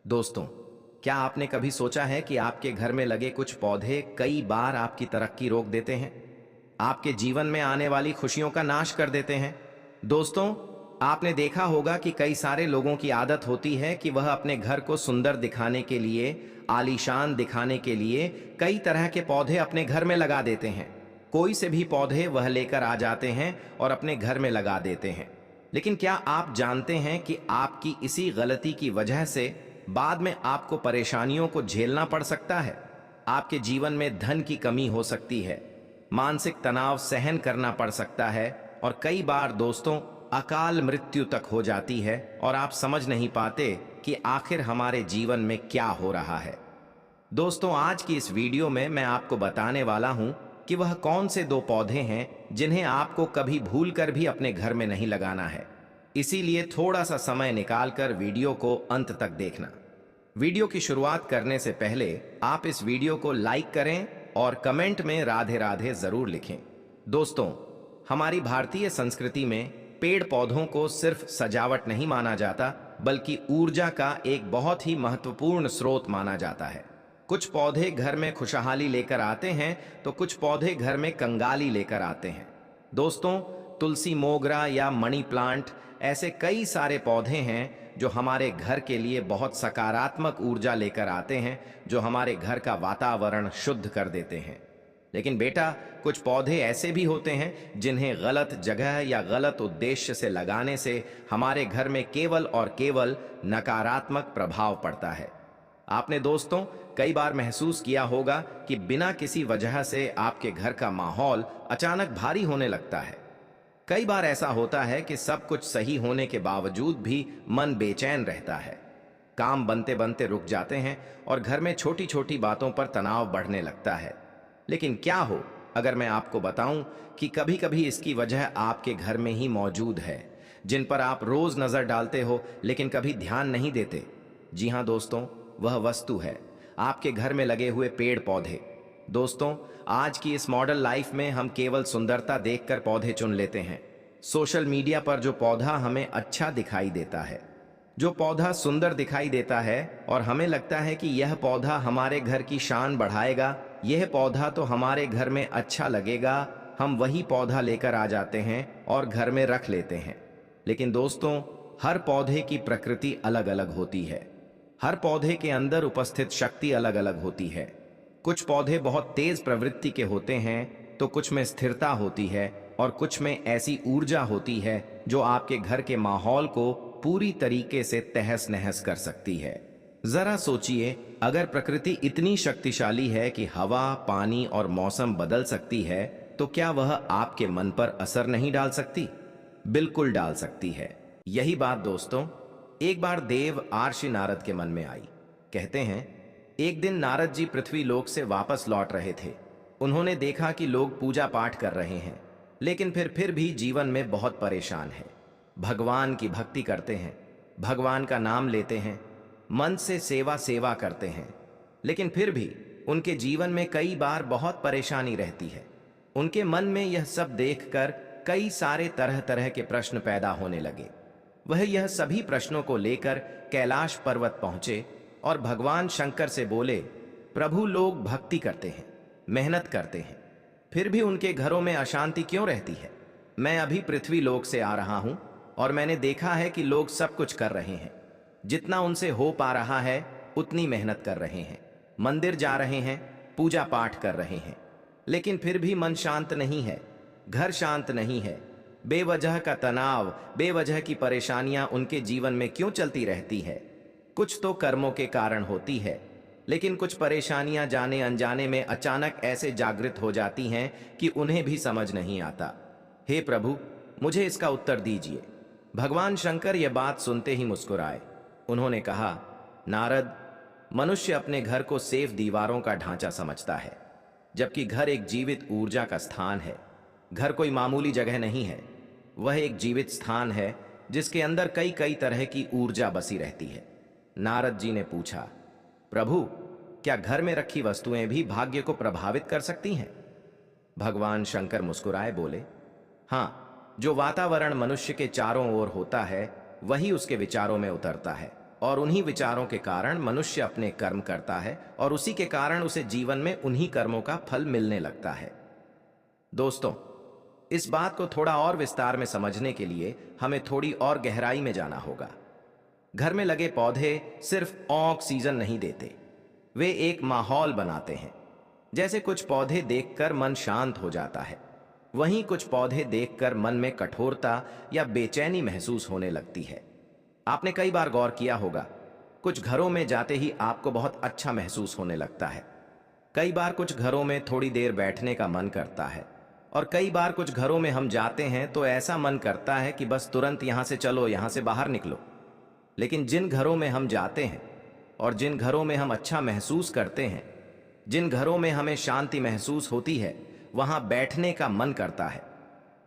दोस्तों, क्या आपने कभी सोचा है कि आपके घर में लगे कुछ पौधे कई बार आपकी तरक्की रोक देते हैं, आपके जीवन में आने वाली खुशियों का नाश कर देते हैं? दोस्तों, आपने देखा होगा कि कई सारे लोगों की आदत होती है कि वह अपने घर को सुंदर दिखाने के लिए, आलीशान दिखाने के लिए कई तरह के पौधे अपने घर में लगा देते हैं। कोई से भी पौधे वह लेकर आ जाते हैं और अपने घर में लगा देते हैं। लेकिन क्या आप जानते हैं कि आपकी इसी गलती की वजह से बाद में आपको परेशानियों को झेलना पड़ सकता है? आपके जीवन में धन की कमी हो सकती है, मानसिक तनाव सहन करना पड़ सकता है और कई बार दोस्तों अकाल मृत्यु तक हो जाती है और आप समझ नहीं पाते कि आखिर हमारे जीवन में क्या हो रहा है। दोस्तों, आज की इस वीडियो में मैं आपको बताने वाला हूं कि वह कौन से दो पौधे हैं जिन्हें आपको कभी भूलकर भी अपने घर में नहीं लगाना है। इसीलिए थोड़ा सा समय निकालकर वीडियो को अंत तक देखना। वीडियो की शुरुआत करने से पहले आप इस वीडियो को लाइक करें और कमेंट में राधे राधे जरूर लिखें। दोस्तों, हमारी भारतीय संस्कृति में पेड़ पौधों को सिर्फ सजावट नहीं माना जाता, बल्कि ऊर्जा का एक बहुत ही महत्वपूर्ण स्रोत माना जाता है। कुछ पौधे घर में खुशहाली लेकर आते हैं तो कुछ पौधे घर में कंगाली लेकर आते हैं। दोस्तों, तुलसी, मोगरा या मनी प्लांट ऐसे कई सारे पौधे हैं जो हमारे घर के लिए बहुत सकारात्मक ऊर्जा लेकर आते हैं, जो हमारे घर का वातावरण शुद्ध कर देते हैं। लेकिन बेटा, कुछ पौधे ऐसे भी होते हैं जिन्हें गलत जगह या गलत उद्देश्य से लगाने से हमारे घर में केवल और केवल नकारात्मक प्रभाव पड़ता है। आपने दोस्तों कई बार महसूस किया होगा कि बिना किसी वजह से आपके घर का माहौल अचानक भारी होने लगता है। कई बार ऐसा होता है कि सब कुछ सही होने के बावजूद भी मन बेचैन रहता है। काम बनते बनते रुक जाते हैं और घर में छोटी छोटी बातों पर तनाव बढ़ने लगता है। लेकिन क्या हो अगर मैं आपको बताऊं कि कभी कभी इसकी वजह आपके घर में ही मौजूद है, जिन पर आप रोज नजर डालते हो लेकिन कभी ध्यान नहीं देते। जी हां दोस्तों, वह वस्तु है आपके घर में लगे हुए पेड़ पौधे। दोस्तों, आज की इस मॉडर्न लाइफ में हम केवल सुंदरता देखकर पौधे चुन लेते हैं। सोशल मीडिया पर जो पौधा हमें अच्छा दिखाई देता है, जो पौधा सुंदर दिखाई देता है और हमें लगता है कि यह पौधा हमारे घर की शान बढ़ाएगा, यह पौधा तो हमारे घर में अच्छा लगेगा, हम वही पौधा लेकर आ जाते हैं और घर में रख लेते हैं। लेकिन दोस्तों, हर पौधे की प्रकृति अलग अलग होती है। हर पौधे के अंदर उपस्थित शक्ति अलग अलग होती है। कुछ पौधे बहुत तेज प्रवृत्ति के होते हैं तो कुछ में स्थिरता होती है और कुछ में ऐसी ऊर्जा होती है जो आपके घर के माहौल को पूरी तरीके से तहस नहस कर सकती है। जरा सोचिए, अगर प्रकृति इतनी शक्तिशाली है कि हवा, पानी और मौसम बदल सकती है, तो क्या वह आपके मन पर असर नहीं डाल सकती? बिल्कुल डाल सकती है। यही बात दोस्तों एक बार देव आर्षि नारद के मन में आई। कहते हैं, एक दिन नारद जी पृथ्वी लोक से वापस लौट रहे थे। उन्होंने देखा कि लोग पूजा पाठ कर रहे हैं, लेकिन फिर भी जीवन में बहुत परेशान है। भगवान की भक्ति करते हैं, भगवान का नाम लेते हैं, मन से सेवा करते हैं, लेकिन फिर भी उनके जीवन में कई बार बहुत परेशानी रहती है। उनके मन में यह सब देखकर कई सारे तरह तरह के प्रश्न पैदा होने लगे। वह यह सभी प्रश्नों को लेकर कैलाश पर्वत पहुंचे और भगवान शंकर से बोले, प्रभु, लोग भक्ति करते हैं, मेहनत करते हैं, फिर भी उनके घरों में अशांति क्यों रहती है? मैं अभी पृथ्वी लोक से आ रहा हूं और मैंने देखा है कि लोग सब कुछ कर रहे हैं, जितना उनसे हो पा रहा है उतनी मेहनत कर रहे हैं, मंदिर जा रहे हैं, पूजा पाठ कर रहे हैं, लेकिन फिर भी मन शांत नहीं है, घर शांत नहीं है। बेवजह का तनाव, बेवजह की परेशानियां उनके जीवन में क्यों चलती रहती है? कुछ तो कर्मों के कारण होती है, लेकिन कुछ परेशानियां जाने अनजाने में अचानक ऐसे जागृत हो जाती हैं कि उन्हें भी समझ नहीं आता। हे प्रभु, मुझे इसका उत्तर दीजिए। भगवान शंकर यह बात सुनते ही मुस्कुराए। उन्होंने कहा, नारद, मनुष्य अपने घर को सेफ दीवारों का ढांचा समझता है, जबकि घर एक जीवित ऊर्जा का स्थान है। घर कोई मामूली जगह नहीं है, वह एक जीवित स्थान है जिसके अंदर कई कई तरह की ऊर्जा बसी रहती है। नारद जी ने पूछा, प्रभु, क्या घर में रखी वस्तुएं भी भाग्य को प्रभावित कर सकती हैं? भगवान शंकर मुस्कुराए बोले, हाँ, जो वातावरण मनुष्य के चारों ओर होता है वही उसके विचारों में उतरता है। और उन्हीं विचारों के कारण मनुष्य अपने कर्म करता है और उसी के कारण उसे जीवन में उन्हीं कर्मों का फल मिलने लगता है। दोस्तों, इस बात को थोड़ा और विस्तार में समझने के लिए हमें थोड़ी और गहराई में जाना होगा। घर में लगे पौधे सिर्फ ऑक्सीजन नहीं देते, वे एक माहौल बनाते हैं। जैसे कुछ पौधे देखकर मन शांत हो जाता है, वहीं कुछ पौधे देखकर मन में कठोरता या बेचैनी महसूस होने लगती है। आपने कई बार गौर किया होगा, कुछ घरों में जाते ही आपको बहुत अच्छा महसूस होने लगता है। कई बार कुछ घरों में थोड़ी देर बैठने का मन करता है और कई बार कुछ घरों में हम जाते हैं तो ऐसा मन करता है कि बस तुरंत यहां से चलो, यहां से बाहर निकलो। लेकिन जिन घरों में हम जाते हैं और जिन घरों में हम अच्छा महसूस करते हैं, जिन घरों में हमें शांति महसूस होती है, वहां बैठने का मन करता है।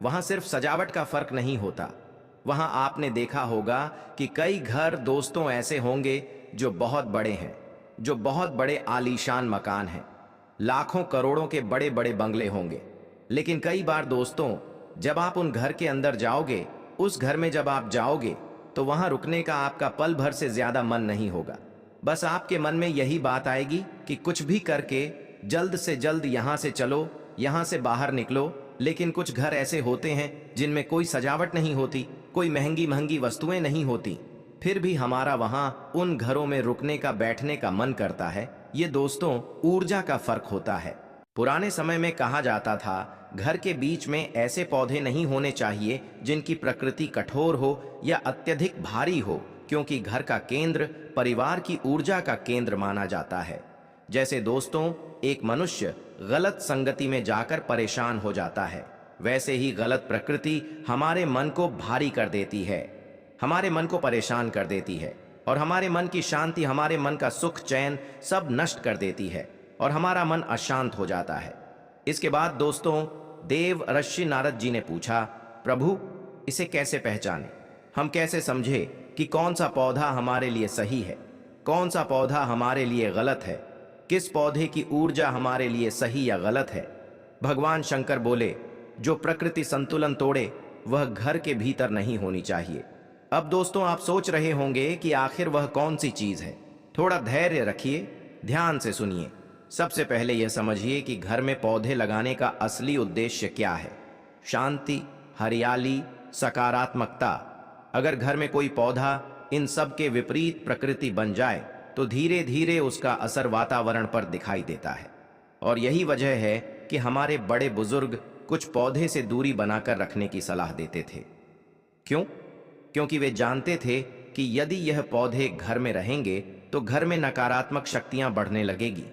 वहां सिर्फ सजावट का फर्क नहीं होता, वहां आपने देखा होगा कि कई घर दोस्तों ऐसे होंगे जो बहुत बड़े हैं, जो बहुत बड़े आलीशान मकान हैं, लाखों करोड़ों के बड़े बड़े बंगले होंगे। लेकिन कई बार दोस्तों, जब आप उन घर के अंदर जाओगे, उस घर में जब आप जाओगे, तो वहां रुकने का आपका पल भर से ज्यादा मन नहीं होगा। बस आपके मन में यही बात आएगी कि कुछ भी करके जल्द से जल्द यहां से चलो, यहां से बाहर निकलो। लेकिन कुछ घर ऐसे होते हैं जिनमें कोई सजावट नहीं होती, कोई महंगी महंगी वस्तुएं नहीं होती, फिर भी हमारा वहां उन घरों में रुकने का, बैठने का मन करता है। ये दोस्तों ऊर्जा का फर्क होता है। पुराने समय में कहा जाता था, घर के बीच में ऐसे पौधे नहीं होने चाहिए जिनकी प्रकृति कठोर हो या अत्यधिक भारी हो, क्योंकि घर का केंद्र परिवार की ऊर्जा का केंद्र माना जाता है। जैसे दोस्तों, एक मनुष्य गलत संगति में जाकर परेशान हो जाता है, वैसे ही गलत प्रकृति हमारे मन को भारी कर देती है, हमारे मन को परेशान कर देती है और हमारे मन की शांति, हमारे मन का सुख चैन सब नष्ट कर देती है और हमारा मन अशांत हो जाता है। इसके बाद दोस्तों, देव ऋषि नारद जी ने पूछा, प्रभु इसे कैसे पहचाने? हम कैसे समझे कि कौन सा पौधा हमारे लिए सही है, कौन सा पौधा हमारे लिए गलत है, किस पौधे की ऊर्जा हमारे लिए सही या गलत है? भगवान शंकर बोले, जो प्रकृति संतुलन तोड़े वह घर के भीतर नहीं होनी चाहिए। अब दोस्तों, आप सोच रहे होंगे कि आखिर वह कौन सी चीज है। थोड़ा धैर्य रखिए, ध्यान से सुनिए। सबसे पहले यह समझिए कि घर में पौधे लगाने का असली उद्देश्य क्या है। शांति, हरियाली, सकारात्मकता। अगर घर में कोई पौधा इन सब के विपरीत प्रकृति बन जाए तो धीरे धीरे उसका असर वातावरण पर दिखाई देता है। और यही वजह है कि हमारे बड़े बुजुर्ग कुछ पौधे से दूरी बनाकर रखने की सलाह देते थे। क्यों? क्योंकि वे जानते थे कि यदि यह पौधे घर में रहेंगे तो घर में नकारात्मक शक्तियां बढ़ने लगेगी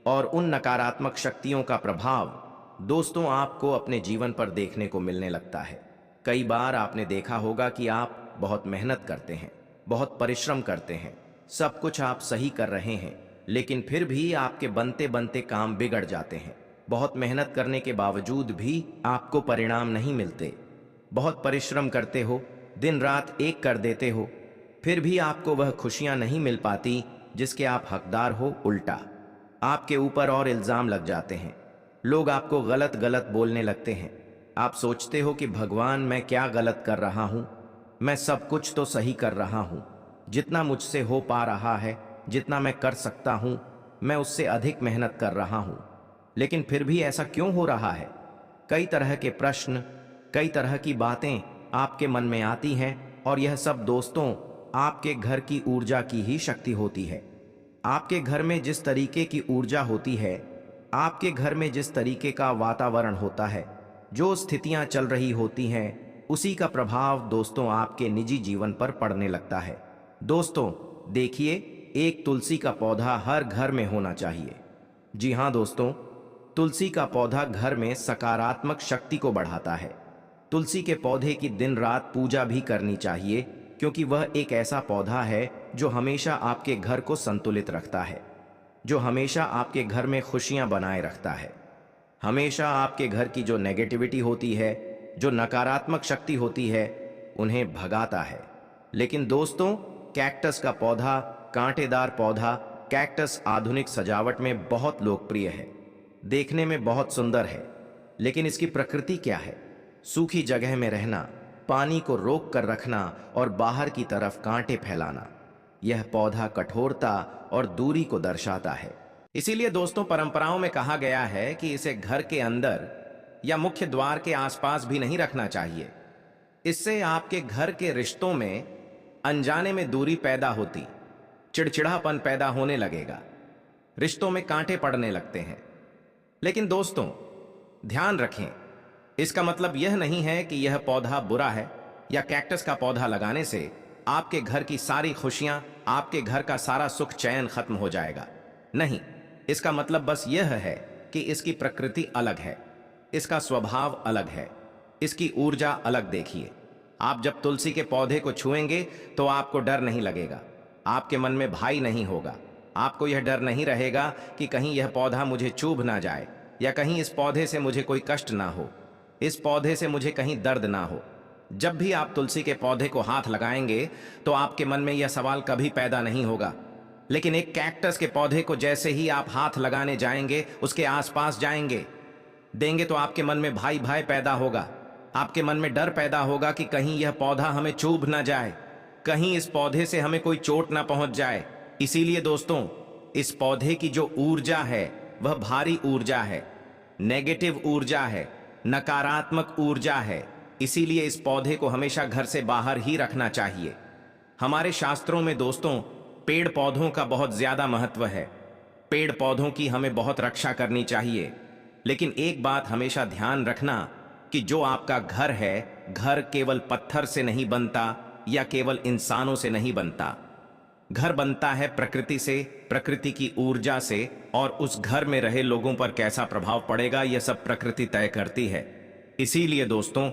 और उन नकारात्मक शक्तियों का प्रभाव दोस्तों आपको अपने जीवन पर देखने को मिलने लगता है। कई बार आपने देखा होगा कि आप बहुत मेहनत करते हैं, बहुत परिश्रम करते हैं, सब कुछ आप सही कर रहे हैं, लेकिन फिर भी आपके बनते बनते काम बिगड़ जाते हैं। बहुत मेहनत करने के बावजूद भी आपको परिणाम नहीं मिलते। बहुत परिश्रम करते हो, दिन रात एक कर देते हो, फिर भी आपको वह खुशियां नहीं मिल पाती जिसके आप हकदार हो। उल्टा आपके ऊपर और इल्जाम लग जाते हैं, लोग आपको गलत गलत बोलने लगते हैं। आप सोचते हो कि भगवान, मैं क्या गलत कर रहा हूं? मैं सब कुछ तो सही कर रहा हूं, जितना मुझसे हो पा रहा है, जितना मैं कर सकता हूं, मैं उससे अधिक मेहनत कर रहा हूं, लेकिन फिर भी ऐसा क्यों हो रहा है? कई तरह के प्रश्न, कई तरह की बातें आपके मन में आती हैं और यह सब दोस्तों आपके घर की ऊर्जा की ही शक्ति होती है। आपके घर में जिस तरीके की ऊर्जा होती है, आपके घर में जिस तरीके का वातावरण होता है, जो स्थितियां चल रही होती हैं, उसी का प्रभाव दोस्तों आपके निजी जीवन पर पड़ने लगता है। दोस्तों देखिए, एक तुलसी का पौधा हर घर में होना चाहिए। जी हाँ दोस्तों, तुलसी का पौधा घर में सकारात्मक शक्ति को बढ़ाता है। तुलसी के पौधे की दिन रात पूजा भी करनी चाहिए, क्योंकि वह एक ऐसा पौधा है जो हमेशा आपके घर को संतुलित रखता है, जो हमेशा आपके घर में खुशियां बनाए रखता है, हमेशा आपके घर की जो नेगेटिविटी होती है, जो नकारात्मक शक्ति होती है, उन्हें भगाता है। लेकिन दोस्तों, कैक्टस का पौधा, कांटेदार पौधा, कैक्टस आधुनिक सजावट में बहुत लोकप्रिय है, देखने में बहुत सुंदर है, लेकिन इसकी प्रकृति क्या है? सूखी जगह में रहना, पानी को रोक कर रखना और बाहर की तरफ कांटे फैलाना। यह पौधा कठोरता और दूरी को दर्शाता है। इसीलिए दोस्तों, परंपराओं में कहा गया है कि इसे घर के अंदर या मुख्य द्वार के आसपास भी नहीं रखना चाहिए। इससे आपके घर के रिश्तों में अनजाने में दूरी पैदा होती, चिड़चिड़ापन पैदा होने लगेगा, रिश्तों में कांटे पड़ने लगते हैं। लेकिन दोस्तों, ध्यान रखें, इसका मतलब यह नहीं है कि यह पौधा बुरा है या कैक्टस का पौधा लगाने से आपके घर की सारी खुशियां, आपके घर का सारा सुख चैन खत्म हो जाएगा। नहीं, इसका मतलब बस यह है कि इसकी प्रकृति अलग है, इसका स्वभाव अलग है, इसकी ऊर्जा अलग देखिए। आप जब तुलसी के पौधे को छुएंगे तो आपको डर नहीं लगेगा, आपके मन में भय नहीं होगा, आपको यह डर नहीं रहेगा कि कहीं यह पौधा मुझे चुभ ना जाए या कहीं इस पौधे से मुझे कोई कष्ट ना हो, इस पौधे से मुझे कहीं दर्द ना हो। जब भी आप तुलसी के पौधे को हाथ लगाएंगे तो आपके मन में यह सवाल कभी पैदा नहीं होगा। लेकिन एक कैक्टस के पौधे को जैसे ही आप हाथ लगाने जाएंगे, उसके आसपास जाएंगे, देंगे तो आपके मन में भय पैदा होगा, आपके मन में डर पैदा होगा कि कहीं यह पौधा हमें चुभ ना जाए, कहीं इस पौधे से हमें कोई चोट ना पहुंच जाए। इसीलिए दोस्तों, इस पौधे की जो ऊर्जा है वह भारी ऊर्जा है, नेगेटिव ऊर्जा है, नकारात्मक ऊर्जा है। इसीलिए इस पौधे को हमेशा घर से बाहर ही रखना चाहिए। हमारे शास्त्रों में दोस्तों, पेड़ पौधों का बहुत ज्यादा महत्व है। पेड़ पौधों की हमें बहुत रक्षा करनी चाहिए। लेकिन एक बात हमेशा ध्यान रखना कि जो आपका घर है, घर केवल पत्थर से नहीं बनता या केवल इंसानों से नहीं बनता। घर बनता है प्रकृति से, प्रकृति की ऊर्जा से, और उस घर में रहे लोगों पर कैसा प्रभाव पड़ेगा यह सब प्रकृति तय करती है। इसीलिए दोस्तों,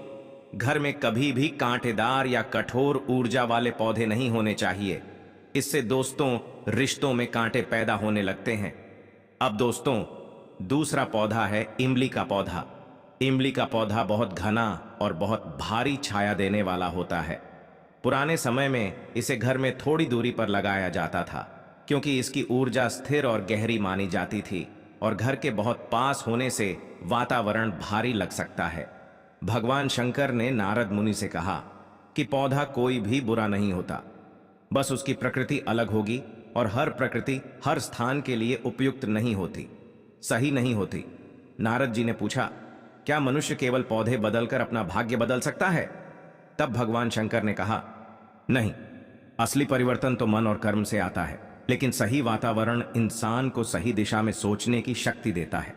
घर में कभी भी कांटेदार या कठोर ऊर्जा वाले पौधे नहीं होने चाहिए। इससे दोस्तों, रिश्तों में कांटे पैदा होने लगते हैं। अब दोस्तों, दूसरा पौधा है इमली का पौधा। इमली का पौधा बहुत घना और बहुत भारी छाया देने वाला होता है। पुराने समय में इसे घर में थोड़ी दूरी पर लगाया जाता था, क्योंकि इसकी ऊर्जा स्थिर और गहरी मानी जाती थी और घर के बहुत पास होने से वातावरण भारी लग सकता है। भगवान शंकर ने नारद मुनि से कहा कि पौधा कोई भी बुरा नहीं होता, बस उसकी प्रकृति अलग होगी और हर प्रकृति हर स्थान के लिए उपयुक्त नहीं होती, सही नहीं होती। नारद जी ने पूछा, क्या मनुष्य केवल पौधे बदलकर अपना भाग्य बदल सकता है? तब भगवान शंकर ने कहा, नहीं, असली परिवर्तन तो मन और कर्म से आता है, लेकिन सही वातावरण इंसान को सही दिशा में सोचने की शक्ति देता है।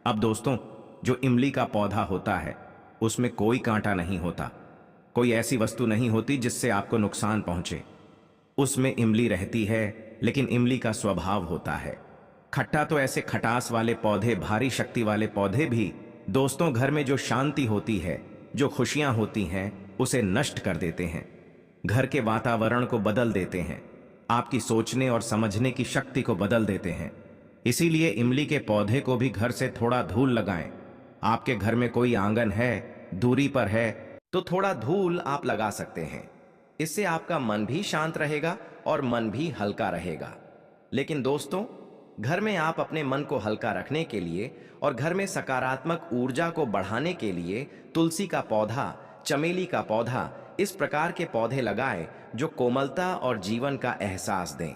अब दोस्तों, जो इमली का पौधा होता है उसमें कोई कांटा नहीं होता, कोई ऐसी वस्तु नहीं होती जिससे आपको नुकसान पहुंचे। उसमें इमली रहती है, लेकिन इमली का स्वभाव होता है खट्टा। तो ऐसे खटास वाले पौधे, भारी शक्ति वाले पौधे भी दोस्तों घर में जो शांति होती है, जो खुशियां होती हैं, उसे नष्ट कर देते हैं, घर के वातावरण को बदल देते हैं, आपकी सोचने और समझने की शक्ति को बदल देते हैं। इसीलिए इमली के पौधे को भी घर से थोड़ा धूल लगाएं। आपके घर में कोई आंगन है, दूरी पर है, तो थोड़ा धूल आप लगा सकते हैं। इससे आपका मन भी शांत रहेगा और मन भी हल्का रहेगा। लेकिन दोस्तों, घर में आप अपने मन को हल्का रखने के लिए और घर में सकारात्मक ऊर्जा को बढ़ाने के लिए तुलसी का पौधा, चमेली का पौधा, इस प्रकार के पौधे लगाएं जो कोमलता और जीवन का एहसास दें।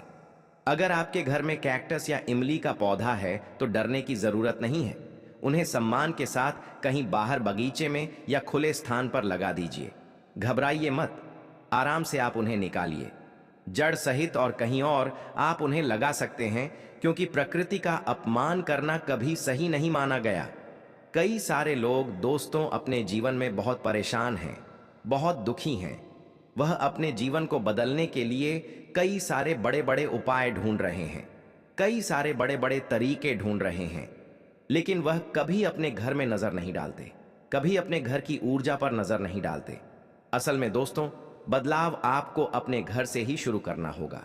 अगर आपके घर में कैक्टस या इमली का पौधा है तो डरने की जरूरत नहीं है। उन्हें सम्मान के साथ कहीं बाहर बगीचे में या खुले स्थान पर लगा दीजिए। घबराइए मत, आराम से आप उन्हें निकालिए। जड़ सहित और कहीं और आप उन्हें लगा सकते हैं, क्योंकि प्रकृति का अपमान करना कभी सही नहीं माना गया। कई सारे लोग दोस्तों अपने जीवन में बहुत परेशान हैं, बहुत दुखी हैं। वह अपने जीवन को बदलने के लिए कई सारे बड़े बड़े उपाय ढूंढ रहे हैं, कई सारे बड़े बड़े तरीके ढूंढ रहे हैं, लेकिन वह कभी अपने घर में नजर नहीं डालते, कभी अपने घर की ऊर्जा पर नजर नहीं डालते। असल में दोस्तों, बदलाव आपको अपने घर से ही शुरू करना होगा।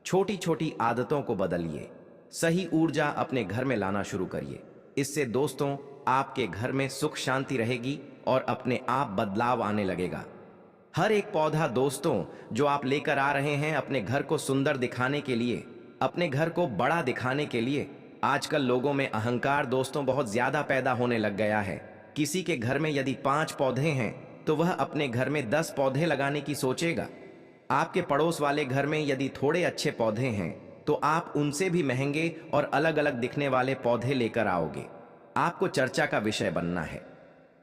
छोटी छोटी आदतों को बदलिए, सही ऊर्जा अपने घर में लाना शुरू करिए। इससे दोस्तों आपके घर में सुख शांति रहेगी और अपने आप बदलाव आने लगेगा। हर एक पौधा दोस्तों जो आप लेकर आ रहे हैं अपने घर को सुंदर दिखाने के लिए, अपने घर को बड़ा दिखाने के लिए, आजकल लोगों में अहंकार दोस्तों बहुत ज्यादा पैदा होने लग गया है। किसी के घर में यदि 5 पौधे हैं तो वह अपने घर में 10 पौधे लगाने की सोचेगा। आपके पड़ोस वाले घर में यदि थोड़े अच्छे पौधे हैं तो आप उनसे भी महंगे और अलग अलग दिखने वाले पौधे लेकर आओगे। आपको चर्चा का विषय बनना है।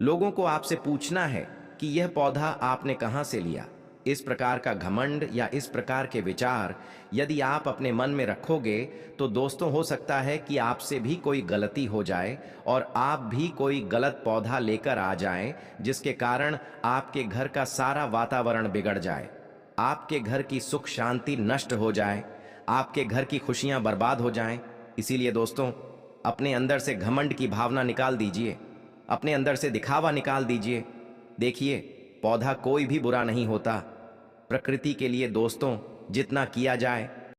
लोगों को आपसे पूछना है कि यह पौधा आपने कहां से लिया। इस प्रकार का घमंड या इस प्रकार के विचार यदि आप अपने मन में रखोगे तो दोस्तों, हो सकता है कि आपसे भी कोई गलती हो जाए और आप भी कोई गलत पौधा लेकर आ जाएं, जिसके कारण आपके घर का सारा वातावरण बिगड़ जाए, आपके घर की सुख शांति नष्ट हो जाए, आपके घर की खुशियां बर्बाद हो जाएं। इसीलिए दोस्तों, अपने अंदर से घमंड की भावना निकाल दीजिए, अपने अंदर से दिखावा निकाल दीजिए। देखिए, पौधा कोई भी बुरा नहीं होता। प्रकृति के लिए दोस्तों जितना किया जाए